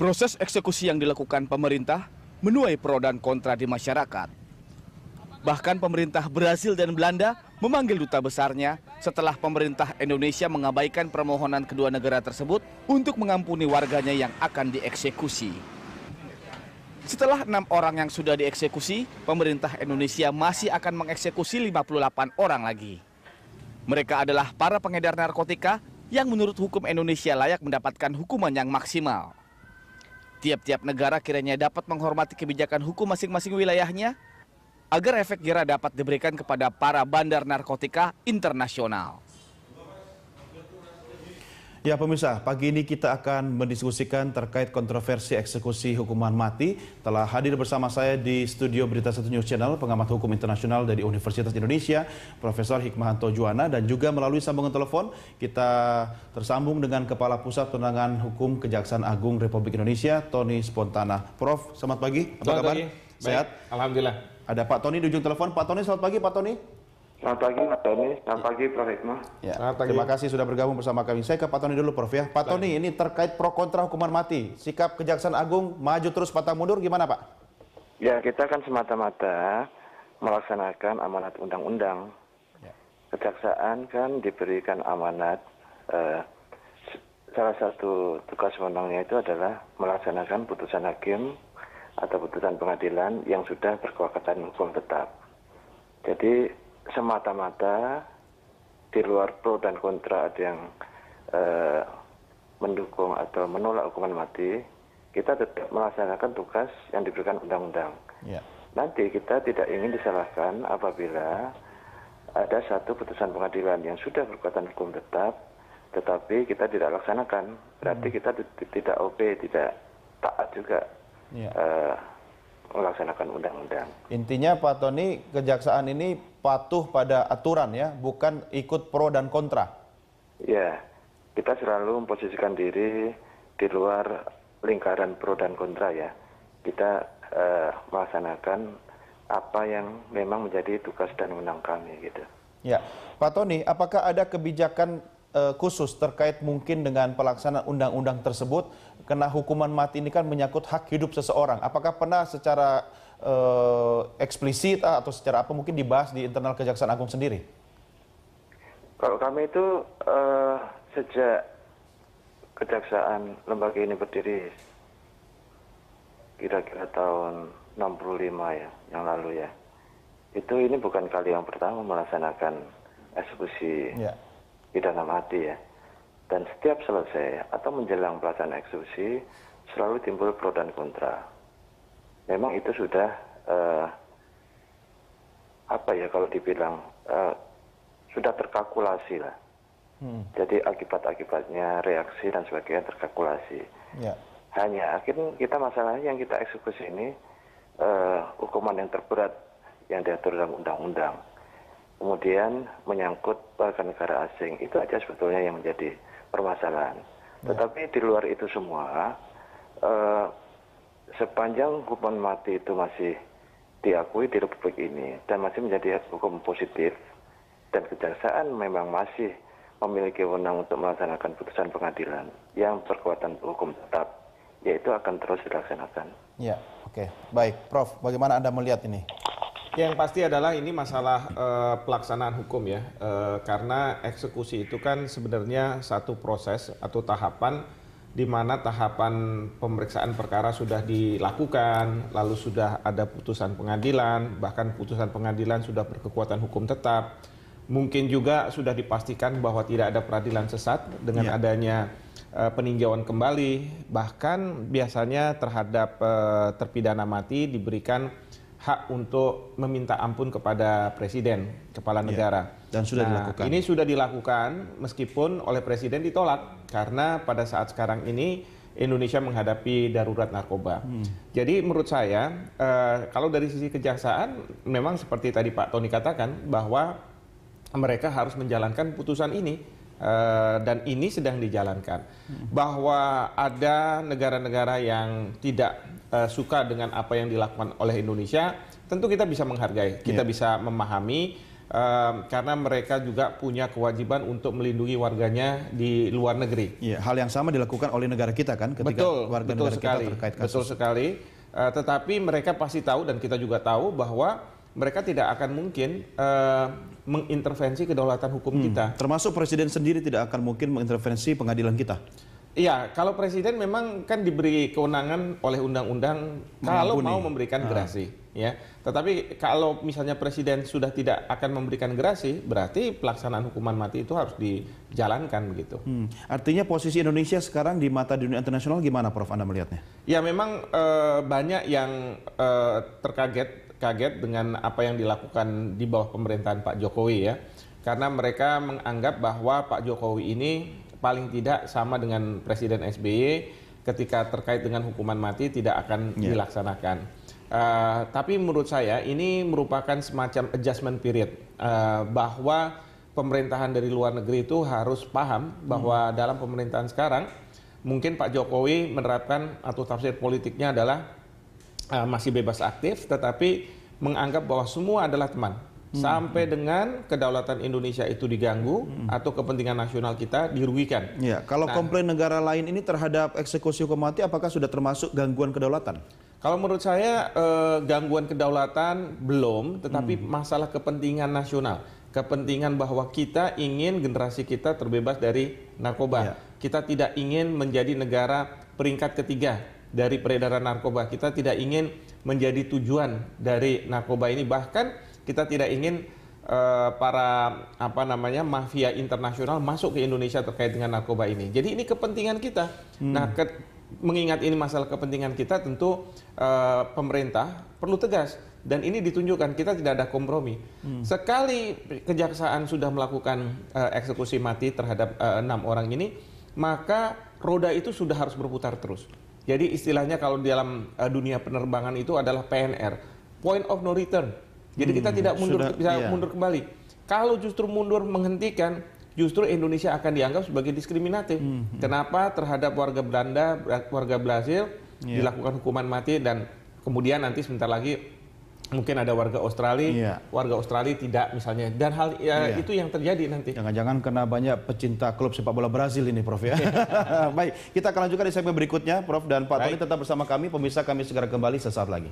Proses eksekusi yang dilakukan pemerintah menuai pro dan kontra di masyarakat. Bahkan pemerintah Brasil dan Belanda memanggil duta besarnya setelah pemerintah Indonesia mengabaikan permohonan kedua negara tersebut untuk mengampuni warganya yang akan dieksekusi. Setelah 6 orang yang sudah dieksekusi, pemerintah Indonesia masih akan mengeksekusi 58 orang lagi. Mereka adalah para pengedar narkotika yang menurut hukum Indonesia layak mendapatkan hukuman yang maksimal. Tiap-tiap negara kiranya dapat menghormati kebijakan hukum masing-masing wilayahnya agar efek jera dapat diberikan kepada para bandar narkotika internasional. Ya pemirsa, pagi ini kita akan mendiskusikan terkait kontroversi eksekusi hukuman mati. Telah hadir bersama saya di studio Berita 1 News Channel, pengamat hukum internasional dari Universitas Indonesia, Profesor Hikmahanto Juwana, dan juga melalui sambungan telepon kita tersambung dengan Kepala Pusat Penanganan Hukum Kejaksaan Agung Republik Indonesia, Tony Spontana. Prof, selamat pagi. Apa kabar? Sehat? Alhamdulillah. Ada Pak Tony di ujung telepon. Pak Tony, selamat pagi Pak Tony. Selamat pagi Mas Tony, selamat pagi Prof Hikmah. Ya, terima kasih sudah bergabung bersama kami. Saya ke Pak Tony dulu Prof ya. Pak Tony, ini terkait pro kontra hukuman mati. Sikap Kejaksaan Agung maju terus pantang mundur gimana Pak? Ya, kita kan semata-mata melaksanakan amanat undang-undang. Ya. Kejaksaan kan diberikan amanat, salah satu tugas wewenangnya itu adalah melaksanakan putusan hakim atau putusan pengadilan yang sudah berkekuatan hukum tetap. Jadi semata-mata di luar pro dan kontra ada yang mendukung atau menolak hukuman mati, kita tetap melaksanakan tugas yang diberikan undang-undang. Ya. Nanti kita tidak ingin disalahkan apabila ada satu putusan pengadilan yang sudah berkekuatan hukum tetap, tetapi kita tidak laksanakan. Berarti kita tidak OP, tidak taat juga. Ya. Melaksanakan undang-undang. Intinya Pak Tony, kejaksaan ini patuh pada aturan ya, bukan ikut pro dan kontra. Ya, kita selalu memposisikan diri di luar lingkaran pro dan kontra ya. Kita melaksanakan apa yang memang menjadi tugas dan wewenang kami gitu. Ya, Pak Tony, apakah ada kebijakan khusus terkait mungkin dengan pelaksanaan undang-undang tersebut, karena hukuman mati ini kan menyangkut hak hidup seseorang. Apakah pernah secara eksplisit atau secara apa mungkin dibahas di internal Kejaksaan Agung sendiri? Kalau kami itu sejak Kejaksaan lembaga ini berdiri kira-kira tahun 65 ya, yang lalu ya. Ini bukan kali yang pertama melaksanakan eksekusi. Ya. Pidana mati ya, dan setiap selesai atau menjelang pelaksanaan eksekusi selalu timbul pro dan kontra. Memang itu sudah kalau dibilang sudah terkalkulasi lah. Jadi akibat-akibatnya, reaksi dan sebagainya terkalkulasi. Ya. Hanya akhirnya masalahnya yang kita eksekusi ini hukuman yang terberat yang diatur dalam undang-undang. Kemudian menyangkut warga negara asing, itu aja sebetulnya yang menjadi permasalahan. Tetapi di luar itu semua, sepanjang hukuman mati itu masih diakui di Republik ini dan masih menjadi hukum positif, dan kejaksaan memang masih memiliki wewenang untuk melaksanakan putusan pengadilan yang berkekuatan hukum tetap, yaitu akan terus dilaksanakan. Ya, oke. Baik, Prof, bagaimana Anda melihat ini? Yang pasti adalah ini masalah pelaksanaan hukum ya, karena eksekusi itu kan sebenarnya satu proses atau tahapan di mana tahapan pemeriksaan perkara sudah dilakukan, lalu sudah ada putusan pengadilan, bahkan putusan pengadilan sudah berkekuatan hukum tetap. Mungkin juga sudah dipastikan bahwa tidak ada peradilan sesat dengan adanya peninjauan kembali, bahkan biasanya terhadap terpidana mati diberikan hak untuk meminta ampun kepada presiden, kepala negara. Dan sudah dilakukan. Ini sudah dilakukan meskipun oleh presiden ditolak karena pada saat sekarang ini Indonesia menghadapi darurat narkoba. Jadi menurut saya kalau dari sisi kejaksaan memang seperti tadi Pak Tony katakan bahwa mereka harus menjalankan putusan ini. Dan ini sedang dijalankan. Bahwa ada negara-negara yang tidak suka dengan apa yang dilakukan oleh Indonesia, tentu kita bisa menghargai, kita bisa memahami karena mereka juga punya kewajiban untuk melindungi warganya di luar negeri. Ya, hal yang sama dilakukan oleh negara kita kan ketika warga negara kita terkait kasus. Betul sekali. Tetapi mereka pasti tahu dan kita juga tahu bahwa mereka tidak akan mungkin mengintervensi kedaulatan hukum kita. Termasuk presiden sendiri tidak akan mungkin mengintervensi pengadilan kita. Iya, kalau presiden memang kan diberi kewenangan oleh undang-undang kalau mau memberikan gerasi, ya. Tetapi kalau misalnya presiden sudah tidak akan memberikan gerasi, berarti pelaksanaan hukuman mati itu harus dijalankan begitu. Artinya posisi Indonesia sekarang di mata dunia internasional gimana, Prof? Anda melihatnya? Ya, memang banyak yang kaget dengan apa yang dilakukan di bawah pemerintahan Pak Jokowi, ya. Karena mereka menganggap bahwa Pak Jokowi ini paling tidak sama dengan Presiden SBY ketika terkait dengan hukuman mati tidak akan dilaksanakan. Tapi menurut saya ini merupakan semacam adjustment period bahwa pemerintahan dari luar negeri itu harus paham bahwa dalam pemerintahan sekarang mungkin Pak Jokowi menerapkan atau tafsir politiknya adalah masih bebas aktif tetapi menganggap bahwa semua adalah teman. Sampai dengan kedaulatan Indonesia itu diganggu atau kepentingan nasional kita dirugikan. Ya, kalau komplain negara lain ini terhadap eksekusi hukum mati apakah sudah termasuk gangguan kedaulatan? Kalau menurut saya gangguan kedaulatan belum, tetapi masalah kepentingan nasional. Kepentingan bahwa kita ingin generasi kita terbebas dari narkoba. Kita tidak ingin menjadi negara peringkat ketiga dari peredaran narkoba. Kita tidak ingin menjadi tujuan dari narkoba ini. Bahkan kita tidak ingin para mafia internasional masuk ke Indonesia terkait dengan narkoba ini. Jadi ini kepentingan kita. Nah, mengingat ini masalah kepentingan kita, tentu pemerintah perlu tegas dan ini ditunjukkan kita tidak ada kompromi. Sekali kejaksaan sudah melakukan eksekusi mati terhadap 6 orang ini, maka roda itu sudah harus berputar terus. Jadi istilahnya kalau dalam dunia penerbangan itu adalah PNR, point of no return. Jadi kita tidak mundur kembali. Kalau justru mundur menghentikan, justru Indonesia akan dianggap sebagai diskriminatif. Kenapa terhadap warga Belanda, warga Brasil dilakukan hukuman mati dan kemudian nanti sebentar lagi mungkin ada warga Australia, warga Australia tidak misalnya. Dan hal itu yang terjadi nanti. Jangan-jangan kena banyak pecinta klub sepak bola Brasil ini, Prof ya. Baik, kita akan lanjutkan di segmen berikutnya, Prof dan Pak Tony tetap bersama kami. Pemirsa, kami segera kembali sesaat lagi.